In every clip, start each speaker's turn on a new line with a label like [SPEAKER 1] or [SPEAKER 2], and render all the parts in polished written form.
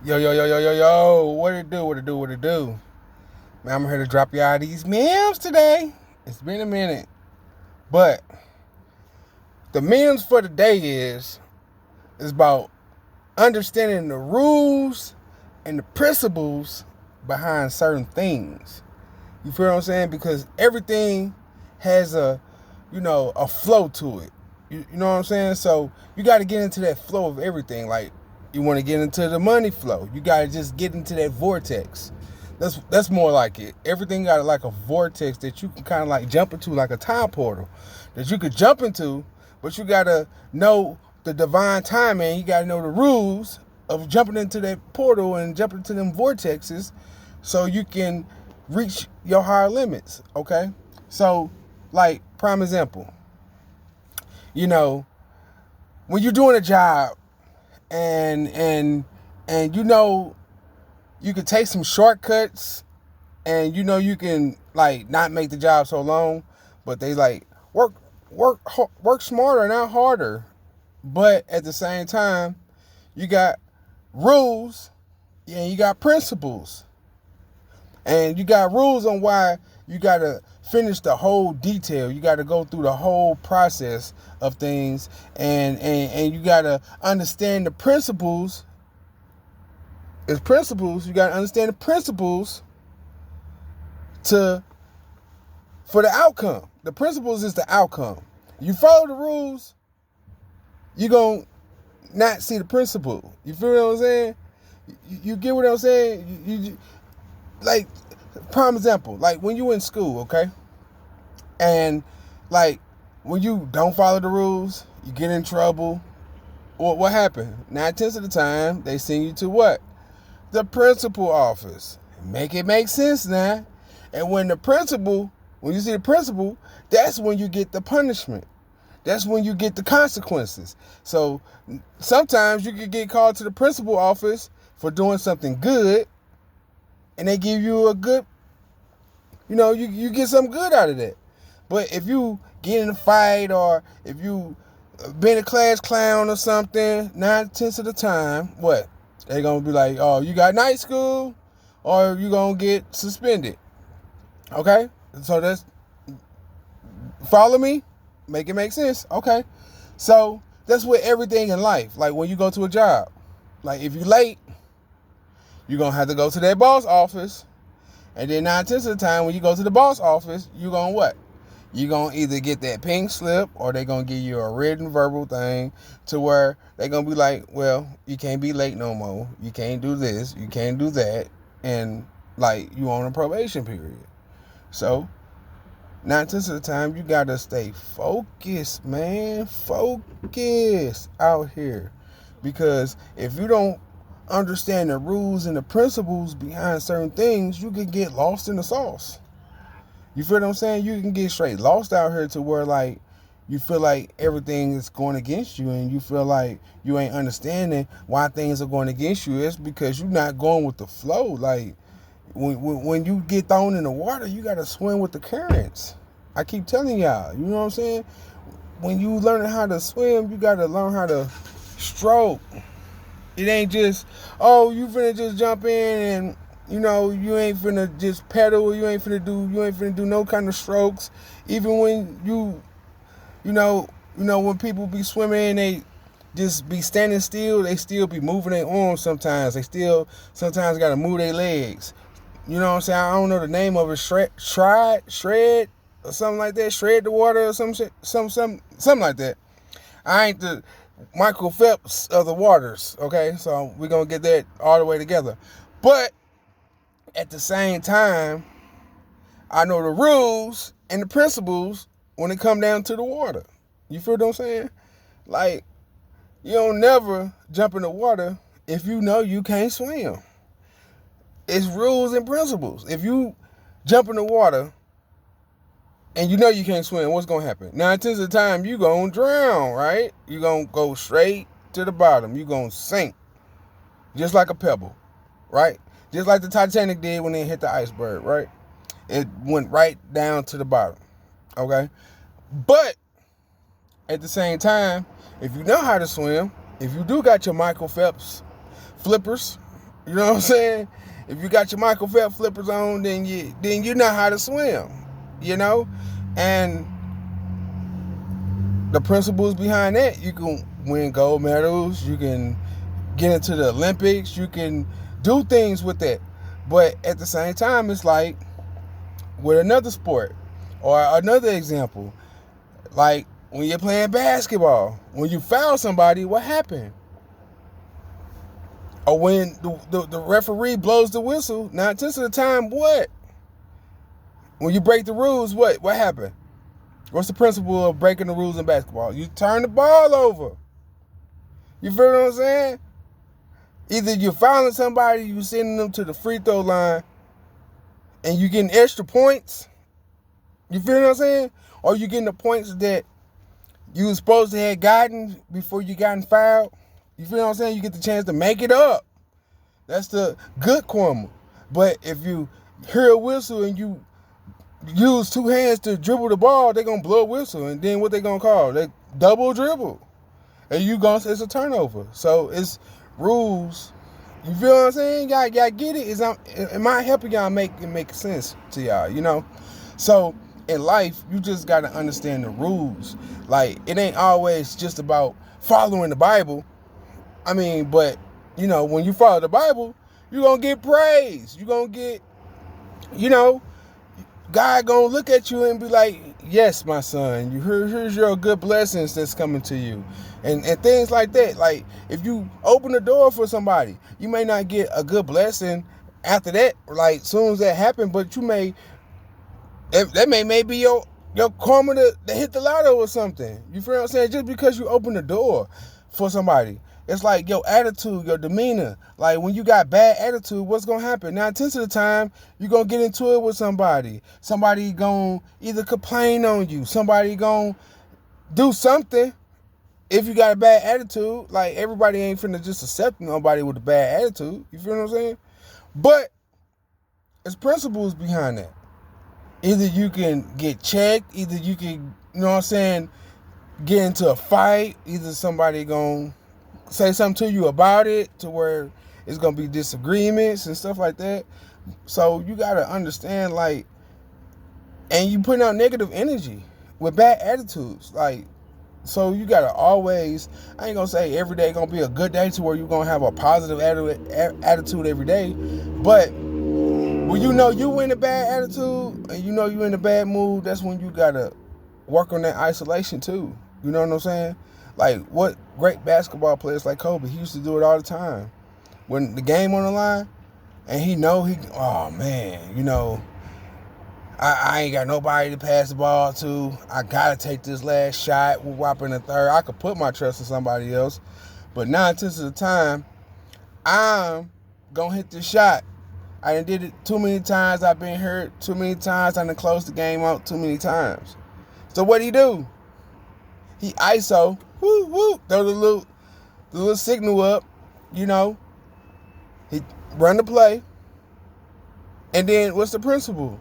[SPEAKER 1] Yo, what it do? Man, I'm here to drop y'all these memes today. It's been a minute. But the memes for the day is about understanding the rules and the principles behind certain things. You feel what I'm saying? Because everything has a flow to it. You know what I'm saying? So you got to get into that flow of everything. Like, you want to get into the money flow. You got to just get into that vortex. That's more like it. Everything got like a vortex that you can kind of like jump into, like a time portal that you could jump into, but you got to know the divine timing. You got to know the rules of jumping into that portal and jumping into them vortexes so you can reach your higher limits, okay? So, like, prime example, you know, when you're doing a job and you can take some shortcuts and you can like not make the job so long, but they like work smarter, not harder. But at the same time, you got rules and you got principles. And you got rules on why you got to finish the whole detail. You got to go through the whole process of things. And you got to understand the principles. It's principles. You got to understand the principles for the outcome. The principles is the outcome. You follow the rules, you're going to not see the principle. You feel what I'm saying? You get what I'm saying? You like, prime example, like when you in school, okay? And like when you don't follow the rules, you get in trouble. What happened? 9/10 of the time, they send you to what? The principal office. Make it make sense now. And when you see the principal, that's when you get the punishment. That's when you get the consequences. So sometimes you could get called to the principal office for doing something good, and they give you a good, you get something good out of that. But if you get in a fight or if you been a class clown or something, 9/10 of the time, what? They're going to be like, oh, you got night school or you going to get suspended. Okay? So follow me? Make it make sense. Okay. So that's with everything in life. Like when you go to a job, like if you're late, you're going to have to go to that boss office. And then 9/10 of the time, when you go to the boss office, you're going to what? You're going to either get that pink slip or they're going to give you a written verbal thing to where they're going to be like, well, you can't be late no more. You can't do this. You can't do that. And like you on a probation period. So 9/10 of the time, you got to stay focused, man. Focus out here. Because if you don't understand the rules and the principles behind certain things, you can get lost in the sauce. You feel what I'm saying? You can get straight lost out here to where like you feel like everything is going against you and you feel like you ain't understanding why things are going against you. It's because you're not going with the flow. Like when you get thrown in the water, you got to swim with the currents. I keep telling y'all, you know what I'm saying? When you learn how to swim, you got to learn how to stroke. It ain't just, oh, you finna just jump in and, you ain't finna just pedal. You ain't finna do no kind of strokes. Even when when people be swimming, they just be standing still. They still be moving their arms sometimes. They still sometimes got to move their legs. You know what I'm saying? I don't know the name of it. Shred, or something like that. Shred the water or some shit, something like that. I ain't the Michael Phelps of the waters, okay? So we're going to get that all the way together. But at the same time, I know the rules and the principles when it come down to the water. You feel what I'm saying? Like, you don't never jump in the water if you know you can't swim. It's rules and principles. If you jump in the water and you know you can't swim, what's going to happen? 9/10 of the time, you going to drown, right? You're going to go straight to the bottom. You're going to sink. Just like a pebble, right? Just like the Titanic did when they hit the iceberg, right? It went right down to the bottom, okay? But at the same time, if you know how to swim, if you do got your Michael Phelps flippers, You know what I'm saying? If you got your Michael Phelps flippers on, then you know how to swim. You know, and the principles behind that, you can win gold medals, you can get into the Olympics, you can do things with that. But at the same time, it's like with another sport or another example, like when you're playing basketball, when you foul somebody, what happened? Or when the referee blows the whistle, 9/10 of the time, what? When you break the rules, what happened? What's the principle of breaking the rules in basketball? You turn the ball over. You feel what I'm saying? Either you're fouling somebody, you sending them to the free throw line, and you getting extra points. You feel what I'm saying? Or you getting the points that you was supposed to have gotten before you gotten fouled. You feel what I'm saying? You get the chance to make it up. That's the good karma. But if you hear a whistle and you use two hands to dribble the ball, they're going to blow a whistle. And then what they going to call? They double dribble. And it's a turnover. So it's rules. You feel what I'm saying? Y'all get it? Am I helping y'all make it make sense to y'all, you know? So in life, you just got to understand the rules. Like, it ain't always just about following the Bible. I mean, but, you know, when you follow the Bible, you're going to get praise. You're going to get, you know, God going to look at you and be like, yes, my son, here's your good blessings that's coming to you. And things like that. Like, if you open the door for somebody, you may not get a good blessing after that, like, soon as that happened, but you may, that may be your karma to hit the lotto or something. You feel what I'm saying? Just because you open the door for somebody. It's like your attitude, your demeanor. Like, when you got bad attitude, what's going to happen? 9/10 of the time, you're going to get into it with somebody. Somebody going to either complain on you. Somebody going to do something. If you got a bad attitude, like, everybody ain't finna just accept nobody with a bad attitude. You feel what I'm saying? But there's principles behind that. Either you can get checked. Either you can, you know what I'm saying, get into a fight. Either somebody going to say something to you about it to where it's going to be disagreements and stuff like that. So you got to understand, like, and you putting out negative energy with bad attitudes. Like, so you got to always, I ain't going to say every day going to be a good day to where you're going to have a positive attitude every day. But when you know you in a bad attitude and you know you in a bad mood, that's when you got to work on that isolation too. You know what I'm saying? Like, what great basketball players like Kobe, he used to do it all the time. When the game on the line, and oh man, you know, I ain't got nobody to pass the ball to. I gotta take this last shot. We're whopping the third. I could put my trust in somebody else, but 9/10 of the time, I'm gonna hit this shot. I done did it too many times. I've been hurt too many times. I done closed the game out too many times. So what'd he do? He ISO, throw the little signal up, you know. He run the play. And then what's the principle?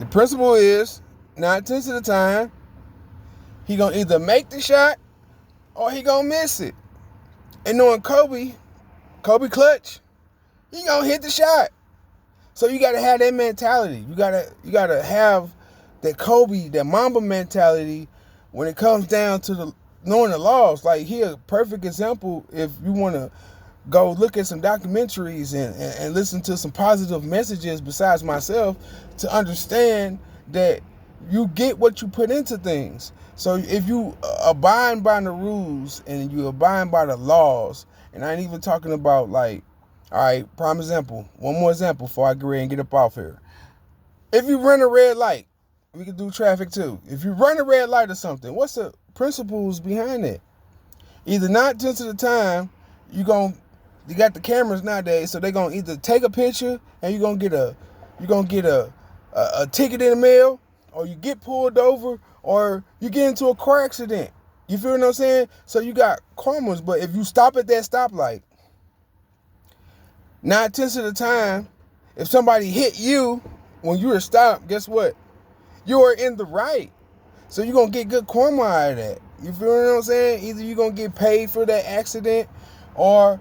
[SPEAKER 1] The principle is 9/10 of the time, he gonna either make the shot or he gonna miss it. And knowing Kobe clutch, he gonna hit the shot. So you gotta have that mentality. You gotta have that Kobe, that Mamba mentality when it comes down to knowing the laws. Like, he a perfect example if you want to go look at some documentaries and listen to some positive messages besides myself to understand that you get what you put into things. So if you abide by the rules and you abide by the laws, and I ain't even talking about, like, all right, prime example, one more example before I get ready and get up off here. If you run a red light, we can do traffic too. If you run a red light or something, what's the principles behind it? Either 9/10 of the time, you got the cameras nowadays, so they're gonna either take a picture and you're gonna get a ticket in the mail, or you get pulled over, or you get into a car accident. You feel what I'm saying? So you got karmas, but if you stop at that stoplight, 9/10 of the time, if somebody hit you when you were stopped, guess what? You are in the right. So you're going to get good karma out of that. You feel what I'm saying? Either you're going to get paid for that accident, or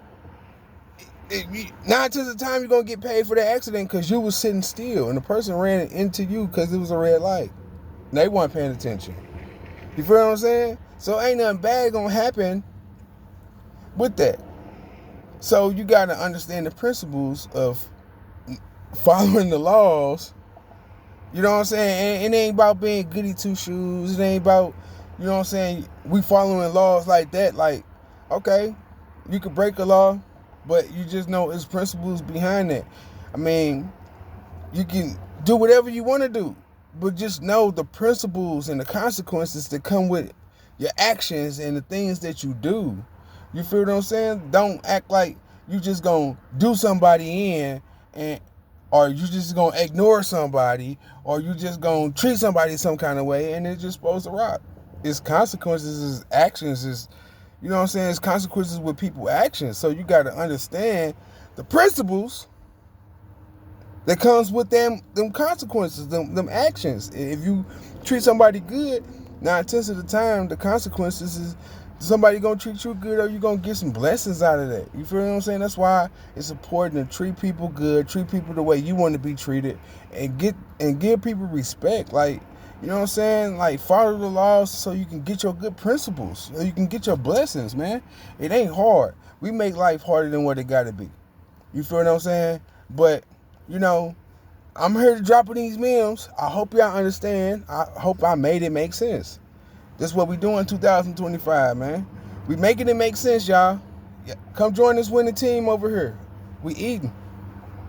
[SPEAKER 1] 9 times of the time you're gonna get paid for the accident because you was sitting still and the person ran into you because it was a red light. And they weren't paying attention. You feel what I'm saying? So ain't nothing bad gonna happen with that. So you gotta understand the principles of following the laws. You know what I'm saying? And it ain't about being goody two shoes. It ain't about, you know what I'm saying, we following laws like that. Like, okay, you could break a law, but you just know there's principles behind that. I mean, you can do whatever you want to do, but just know the principles and the consequences that come with your actions and the things that you do. You feel what I'm saying? Don't act like you just gonna do somebody in, and or you just gonna ignore somebody, or you just gonna treat somebody some kind of way and it's just supposed to rock. It's consequences, it's actions, is, you know what I'm saying? It's consequences with people's actions. So you gotta understand the principles that comes with them consequences, them actions. If you treat somebody good, 9 tenths of the time, the consequences is somebody gonna treat you good, or you gonna get some blessings out of that. You feel what I'm saying? That's why it's important to treat people good, treat people the way you want to be treated, and give people respect. Like, you know what I'm saying? Like, follow the laws so you can get your good principles, so you can get your blessings, man. It ain't hard. We make life harder than what it gotta be. You feel what I'm saying? But, you know, I'm here to drop these memes. I hope y'all understand. I hope I made it make sense. This is what we doing in 2025, man. We making it make sense, y'all. Come join this winning team over here. We eating.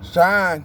[SPEAKER 1] Shine.